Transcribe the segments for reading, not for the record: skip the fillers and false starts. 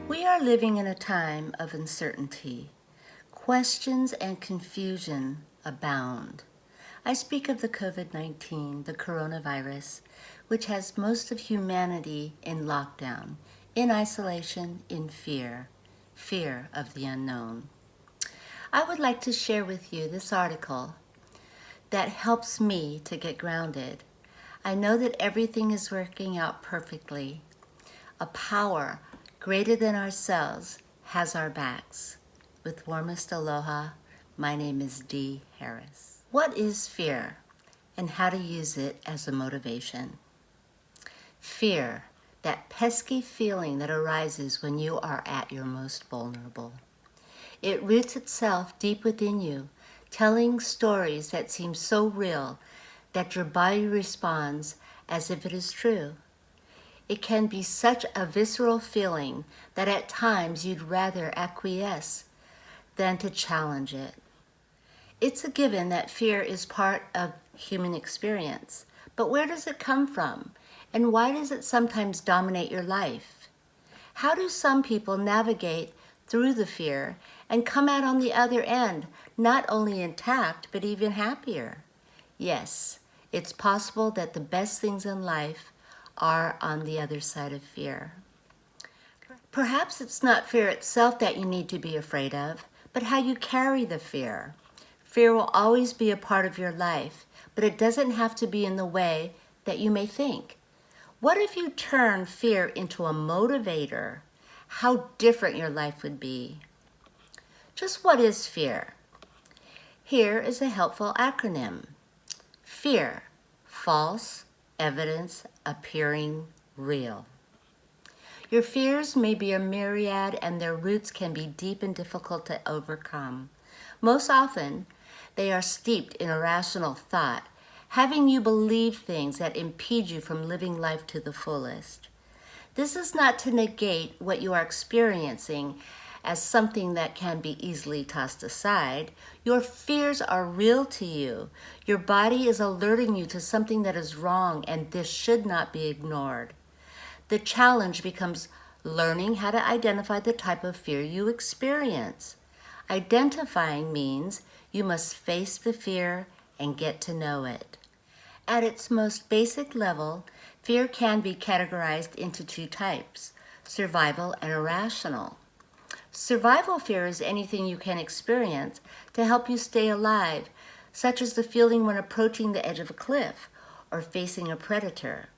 We are living in a time of uncertainty. Questions and confusion abound. I speak of the COVID-19, the coronavirus, which has most of humanity in lockdown, in isolation, in fear of the unknown. I would like to share with you this article that helps me to get grounded. I know that everything is working out perfectly. A power greater than ourselves has our backs. With warmest aloha, my name is Dee Harris. What is fear and how to use it as a motivation? Fear, that pesky feeling that arises when you are at your most vulnerable. It roots itself deep within you, telling stories that seem so real that your body responds as if it is true. It can be such a visceral feeling that at times you'd rather acquiesce than to challenge it. It's a given that fear is part of human experience, but where does it come from? And why does it sometimes dominate your life? How do some people navigate through the fear and come out on the other end, not only intact, but even happier? Yes, it's possible that the best things in life are on the other side of fear. Perhaps it's not fear itself that you need to be afraid of, but how you carry the fear. Fear will always be a part of your life, but it doesn't have to be in the way that you may think. What if you turn fear into a motivator? How different your life would be. Just what is fear? Here is a helpful acronym. Fear, false evidence appearing real. Your fears may be a myriad and their roots can be deep and difficult to overcome. Most often, they are steeped in irrational thought, having you believe things that impede you from living life to the fullest. This is not to negate what you are experiencing as something that can be easily tossed aside. Your fears are real to you. Your body is alerting you to something that is wrong, and this should not be ignored. The challenge becomes learning how to identify the type of fear you experience. Identifying means you must face the fear and get to know it. At its most basic level, fear can be categorized into two types, survival and irrational. Survival fear is anything you can experience to help you stay alive, such as the feeling when approaching the edge of a cliff or facing a predator.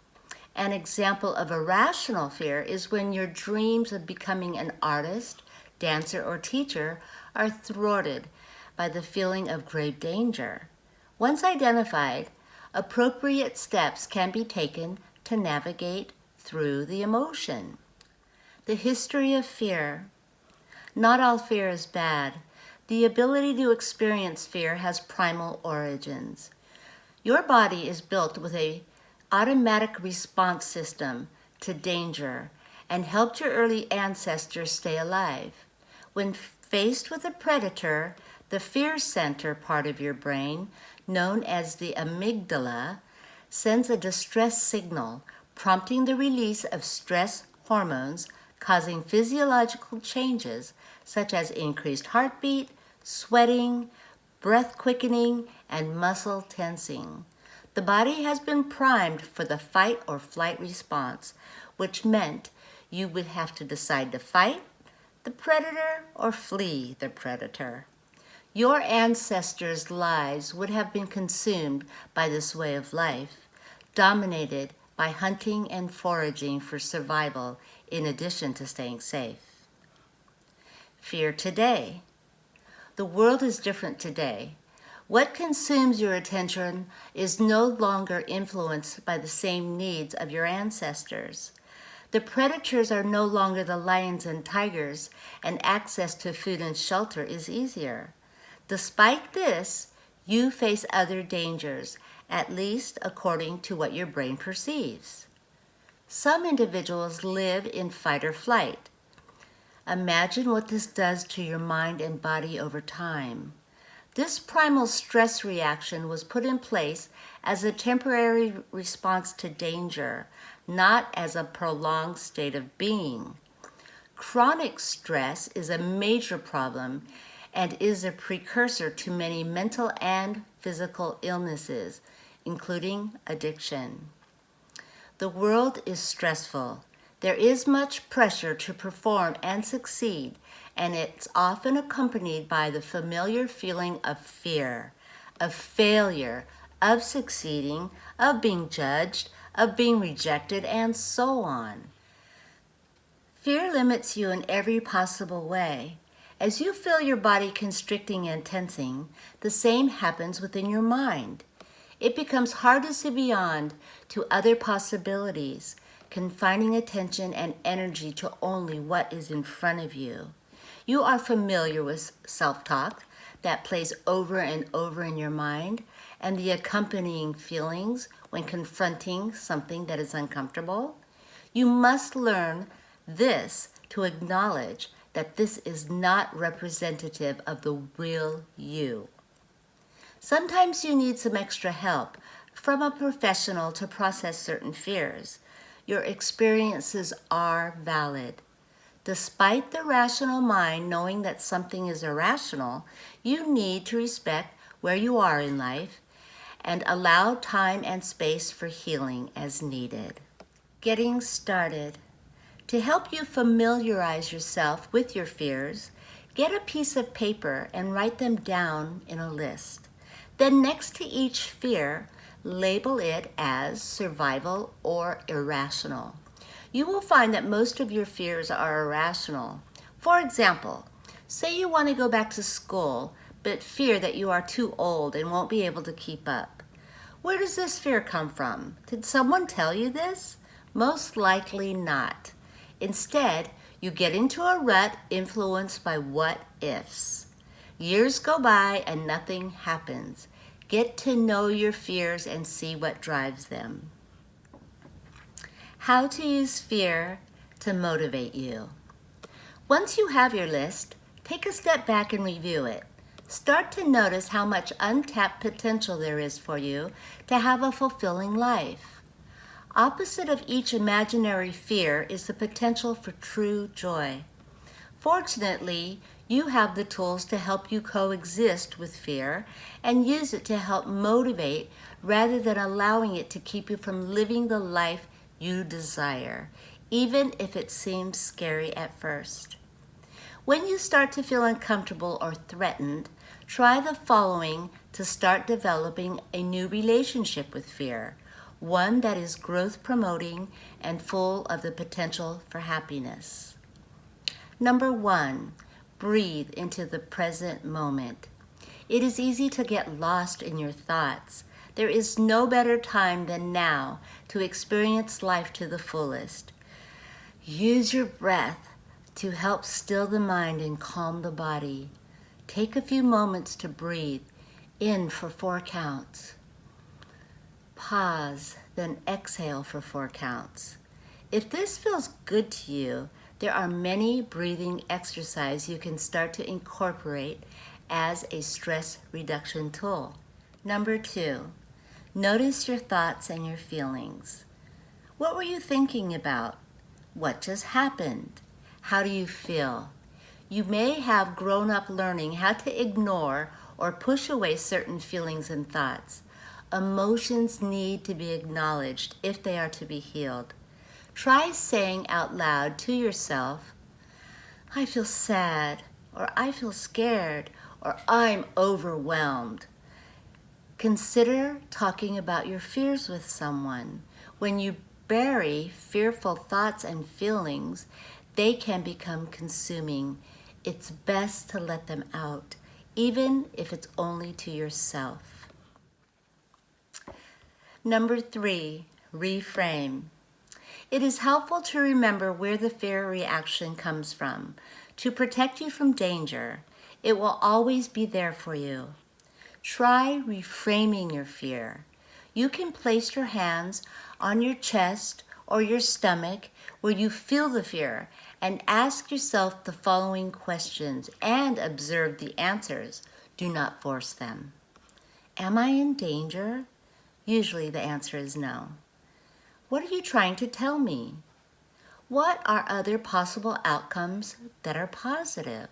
An example of irrational fear is when your dreams of becoming an artist, dancer, or teacher are thwarted by the feeling of grave danger. Once identified, appropriate steps can be taken to navigate through the emotion. The history of fear. Not all fear is bad. The ability to experience fear has primal origins. Your body is built with an automatic response system to danger and helped your early ancestors stay alive. When faced with a predator, the fear center part of your brain, known as the amygdala, sends a distress signal, prompting the release of stress hormones, causing physiological changes such as increased heartbeat, sweating, breath quickening, and muscle tensing. The body has been primed for the fight or flight response, which meant you would have to decide to fight the predator or flee the predator. Your ancestors' lives would have been consumed by this way of life, dominated by hunting and foraging for survival in addition to staying safe. Fear today. The world is different today. What consumes your attention is no longer influenced by the same needs of your ancestors. The predators are no longer the lions and tigers, and access to food and shelter is easier. Despite this, you face other dangers, at least according to what your brain perceives. Some individuals live in fight or flight. Imagine what this does to your mind and body over time. This primal stress reaction was put in place as a temporary response to danger, not as a prolonged state of being. Chronic stress is a major problem and is a precursor to many mental and physical illnesses, including addiction. The world is stressful. There is much pressure to perform and succeed, and it's often accompanied by the familiar feeling of fear, of failure, of succeeding, of being judged, of being rejected, and so on. Fear limits you in every possible way. As you feel your body constricting and tensing, the same happens within your mind. It becomes hard to see beyond to other possibilities, confining attention and energy to only what is in front of you. You are familiar with self-talk that plays over and over in your mind and the accompanying feelings when confronting something that is uncomfortable. You must learn this to acknowledge that this is not representative of the real you. Sometimes you need some extra help from a professional to process certain fears. Your experiences are valid. Despite the rational mind knowing that something is irrational, you need to respect where you are in life and allow time and space for healing as needed. Getting started. To help you familiarize yourself with your fears, get a piece of paper and write them down in a list. Then next to each fear, label it as survival or irrational. You will find that most of your fears are irrational. For example, say you want to go back to school, but fear that you are too old and won't be able to keep up. Where does this fear come from? Did someone tell you this? Most likely not. Instead, you get into a rut influenced by what-ifs. Years go by and nothing happens. Get to know your fears and see what drives them. How to use fear to motivate you. Once you have your list, take a step back and review it. Start to notice how much untapped potential there is for you to have a fulfilling life. Opposite of each imaginary fear is the potential for true joy. Fortunately, you have the tools to help you coexist with fear and use it to help motivate rather than allowing it to keep you from living the life you desire, even if it seems scary at first. When you start to feel uncomfortable or threatened, try the following to start developing a new relationship with fear. One that is growth promoting and full of the potential for happiness. Number 1, breathe into the present moment. It is easy to get lost in your thoughts. There is no better time than now to experience life to the fullest. Use your breath to help still the mind and calm the body. Take a few moments to breathe in for 4 counts. Pause, then exhale for 4 counts. If this feels good to you, there are many breathing exercises you can start to incorporate as a stress reduction tool. Number 2, notice your thoughts and your feelings. What were you thinking about? What just happened? How do you feel? You may have grown up learning how to ignore or push away certain feelings and thoughts. Emotions need to be acknowledged if they are to be healed. Try saying out loud to yourself, I feel sad, or I feel scared, or I'm overwhelmed. Consider talking about your fears with someone. When you bury fearful thoughts and feelings, they can become consuming. It's best to let them out, even if it's only to yourself. Number 3, reframe. It is helpful to remember where the fear reaction comes from. To protect you from danger, it will always be there for you. Try reframing your fear. You can place your hands on your chest or your stomach where you feel the fear and ask yourself the following questions and observe the answers. Do not force them. Am I in danger? Usually the answer is no. What are you trying to tell me? What are other possible outcomes that are positive?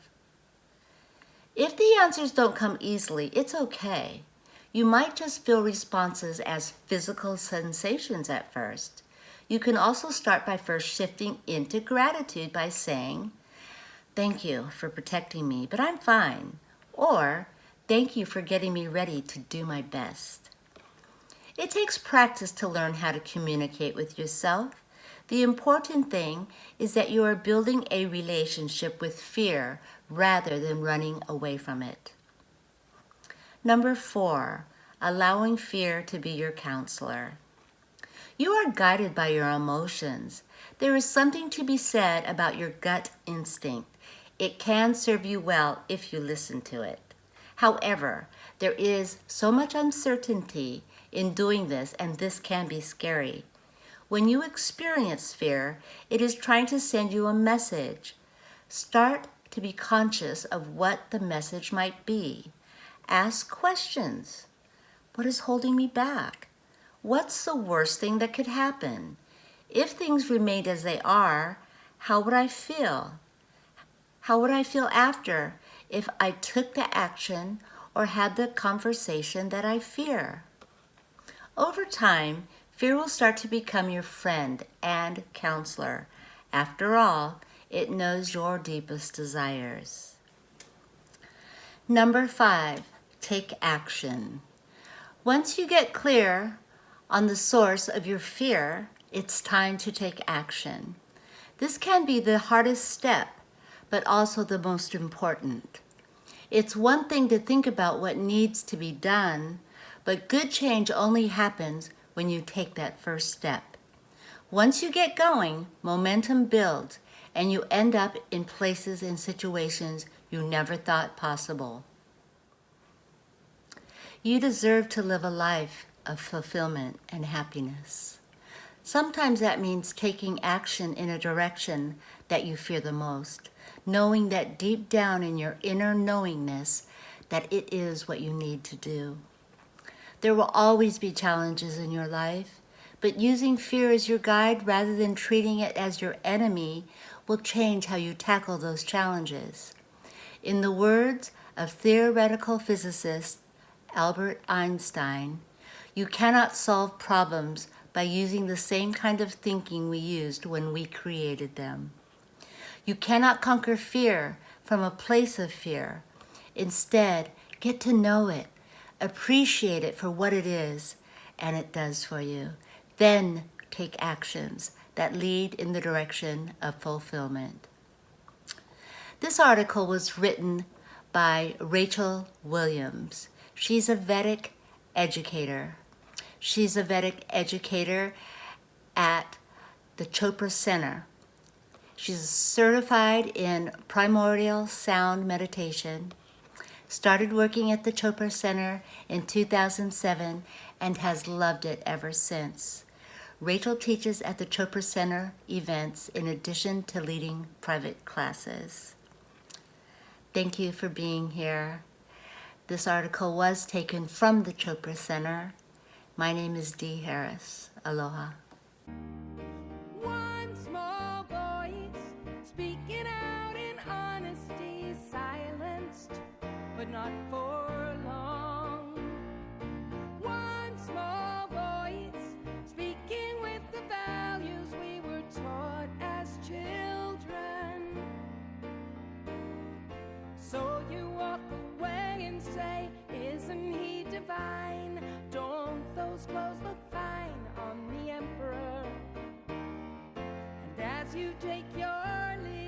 If the answers don't come easily, it's okay. You might just feel responses as physical sensations at first. You can also start by first shifting into gratitude by saying, "Thank you for protecting me, but I'm fine." Or, "Thank you for getting me ready to do my best." It takes practice to learn how to communicate with yourself. The important thing is that you are building a relationship with fear rather than running away from it. Number 4, allowing fear to be your counselor. You are guided by your emotions. There is something to be said about your gut instinct. It can serve you well if you listen to it. However, there is so much uncertainty in doing this, and this can be scary. When you experience fear, it is trying to send you a message. Start to be conscious of what the message might be. Ask questions. What is holding me back? What's the worst thing that could happen? If things remained as they are, how would I feel? How would I feel after if I took the action or had the conversation that I fear? Over time, fear will start to become your friend and counselor. After all, it knows your deepest desires. Number 5, take action. Once you get clear on the source of your fear, it's time to take action. This can be the hardest step, but also the most important. It's one thing to think about what needs to be done, but good change only happens when you take that first step. Once you get going, momentum builds, and you end up in places and situations you never thought possible. You deserve to live a life of fulfillment and happiness. Sometimes that means taking action in a direction that you fear the most, knowing that deep down in your inner knowingness that it is what you need to do. There will always be challenges in your life, but using fear as your guide rather than treating it as your enemy will change how you tackle those challenges. In the words of theoretical physicist Albert Einstein, you cannot solve problems by using the same kind of thinking we used when we created them. You cannot conquer fear from a place of fear. Instead, get to know it, appreciate it for what it is, and it does for you. Then take actions that lead in the direction of fulfillment. This article was written by Rachelle Williams. She's a Vedic educator. She's a Vedic educator at the Chopra Center. She's certified in primordial sound meditation, started working at the Chopra Center in 2007, and has loved it ever since. Rachel teaches at the Chopra Center events in addition to leading private classes. Thank you for being here. This article was taken from the Chopra Center. My name is Dee Harris. Aloha. One small voice speaking out in honesty, silenced, but not for long. One small voice speaking with the values we were taught as children. So you walk away and say, "Isn't he divine? Don't those clothes look fine on the emperor?" And as you take your leave,